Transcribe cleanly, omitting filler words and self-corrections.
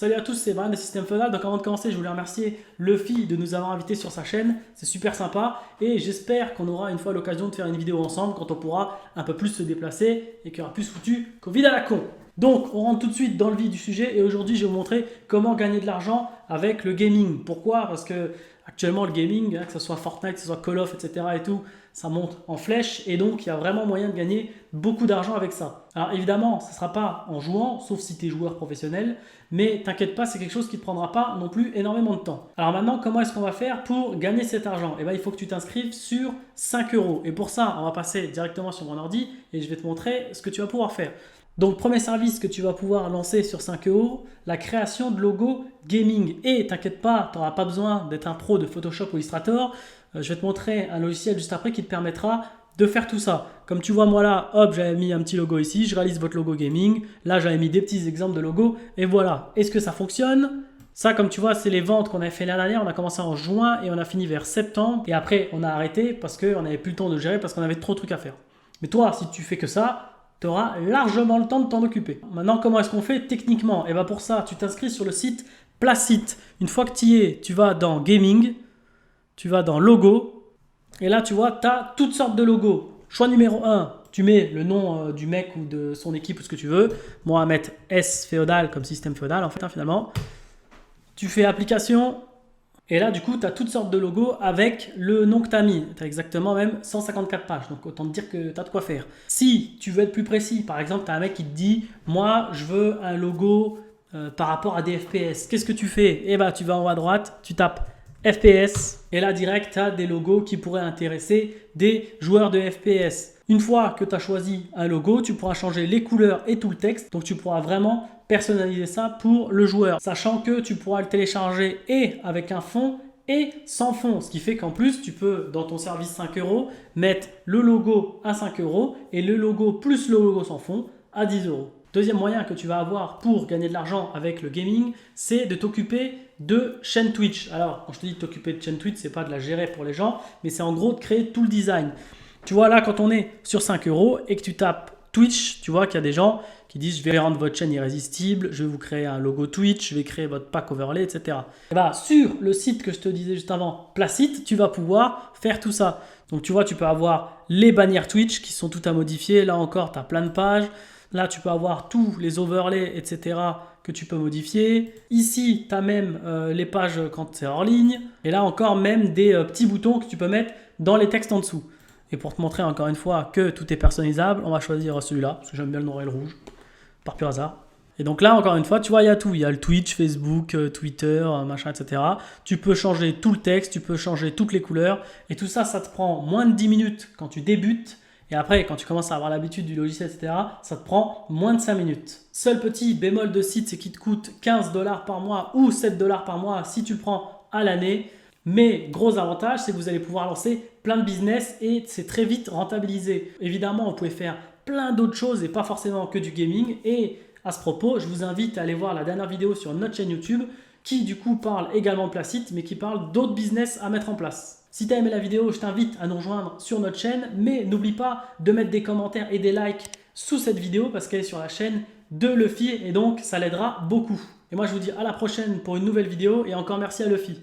Salut à tous, c'est Brian de Système Feudal. Donc avant de commencer, je voulais remercier Luffy de nous avoir invités sur sa chaîne. C'est super sympa et j'espère qu'on aura une fois l'occasion de faire une vidéo ensemble quand on pourra un peu plus se déplacer et qu'il y aura plus foutu Covid à la con. Donc on rentre tout de suite dans le vif du sujet et aujourd'hui je vais vous montrer comment gagner de l'argent avec le gaming. Pourquoi? Parce que actuellement le gaming, que ce soit Fortnite, que ce soit Call of, etc. et tout, ça monte en flèche et donc il y a vraiment moyen de gagner beaucoup d'argent avec ça. Alors évidemment, ce ne sera pas en jouant, sauf si tu es joueur professionnel, mais t'inquiète pas, c'est quelque chose qui ne te prendra pas non plus énormément de temps. Alors maintenant, comment est-ce qu'on va faire pour gagner cet argent? Eh bien, il faut que tu t'inscrives sur 5 euros. Et pour ça, on va passer directement sur mon ordi et je vais te montrer ce que tu vas pouvoir faire. Donc, premier service que tu vas pouvoir lancer sur 5 euros, la création de logo gaming. Et t'inquiète pas, tu n'auras pas besoin d'être un pro de Photoshop ou Illustrator. Je vais te montrer un logiciel juste après qui te permettra de faire tout ça. Comme tu vois, moi là, hop, j'avais mis un petit logo ici, je réalise votre logo gaming. Là, j'avais mis des petits exemples de logos et voilà. Est-ce que ça fonctionne? Ça, comme tu vois, c'est les ventes qu'on avait fait l'année dernière. On a commencé en juin et on a fini vers septembre. Et après, on a arrêté parce qu'on n'avait plus le temps de gérer parce qu'on avait trop de trucs à faire. Mais toi, si tu fais que ça, tu auras largement le temps de t'en occuper. Maintenant, comment est-ce qu'on fait techniquement? Et bien pour ça, tu t'inscris sur le site Placeit. Une fois que tu y es, tu vas dans Gaming, tu vas dans Logo. Et là, tu vois, tu as toutes sortes de logos. Choix numéro 1, tu mets le nom du mec ou de son équipe ou ce que tu veux. Moi, on va mettre S Féodal comme système féodal en fait, finalement. Tu fais application. Et là, du coup, tu as toutes sortes de logos avec le nom que tu as mis. Tu as exactement même 154 pages. Donc, autant te dire que tu as de quoi faire. Si tu veux être plus précis, par exemple, tu as un mec qui te dit « Moi, je veux un logo par rapport à des FPS. » Qu'est-ce que tu fais? Eh bien, tu vas en haut à droite, tu tapes FPS. Et là, direct, tu as des logos qui pourraient intéresser des joueurs de FPS. Une fois que tu as choisi un logo, tu pourras changer les couleurs et tout le texte. Donc, tu pourras vraiment personnaliser ça pour le joueur. Sachant que tu pourras le télécharger et avec un fond et sans fond. Ce qui fait qu'en plus, tu peux, dans ton service 5 euros, mettre le logo à 5 euros et le logo plus le logo sans fond à 10 euros. Deuxième moyen que tu vas avoir pour gagner de l'argent avec le gaming, c'est de t'occuper de chaîne Twitch. Alors, quand je te dis de t'occuper de chaîne Twitch, c'est pas de la gérer pour les gens, mais c'est en gros de créer tout le design. Tu vois, là, quand on est sur 5 euros et que tu tapes Twitch, tu vois qu'il y a des gens qui disent « Je vais rendre votre chaîne irrésistible, je vais vous créer un logo Twitch, je vais créer votre pack overlay, etc. » Et bah, sur le site que je te disais juste avant, Placeit, tu vas pouvoir faire tout ça. Donc, tu vois, tu peux avoir les bannières Twitch qui sont toutes à modifier. Là encore, tu as plein de pages. Là, tu peux avoir tous les overlays, etc. que tu peux modifier. Ici, tu as même les pages quand c'est hors ligne. Et là encore, même des petits boutons que tu peux mettre dans les textes en dessous. Et pour te montrer encore une fois que tout est personnalisable, on va choisir celui-là, parce que j'aime bien le noir et le rouge, par pur hasard. Et donc là, encore une fois, tu vois, il y a tout. Il y a le Twitch, Facebook, Twitter, machin, etc. Tu peux changer tout le texte, tu peux changer toutes les couleurs. Et tout ça, ça te prend moins de 10 minutes quand tu débutes. Et après, quand tu commences à avoir l'habitude du logiciel, etc., ça te prend moins de 5 minutes. Seul petit bémol de site, c'est qu'il te coûte 15 $ par mois ou 7 $ par mois si tu le prends à l'année. Mais gros avantage, c'est que vous allez pouvoir lancer plein de business et c'est très vite rentabilisé. Évidemment, vous pouvez faire plein d'autres choses et pas forcément que du gaming. Et à ce propos, je vous invite à aller voir la dernière vidéo sur notre chaîne YouTube qui du coup parle également de Placeit, mais qui parle d'autres business à mettre en place. Si tu as aimé la vidéo, je t'invite à nous rejoindre sur notre chaîne, mais n'oublie pas de mettre des commentaires et des likes sous cette vidéo parce qu'elle est sur la chaîne de Luffy et donc ça l'aidera beaucoup. Et moi je vous dis à la prochaine pour une nouvelle vidéo et encore merci à Luffy.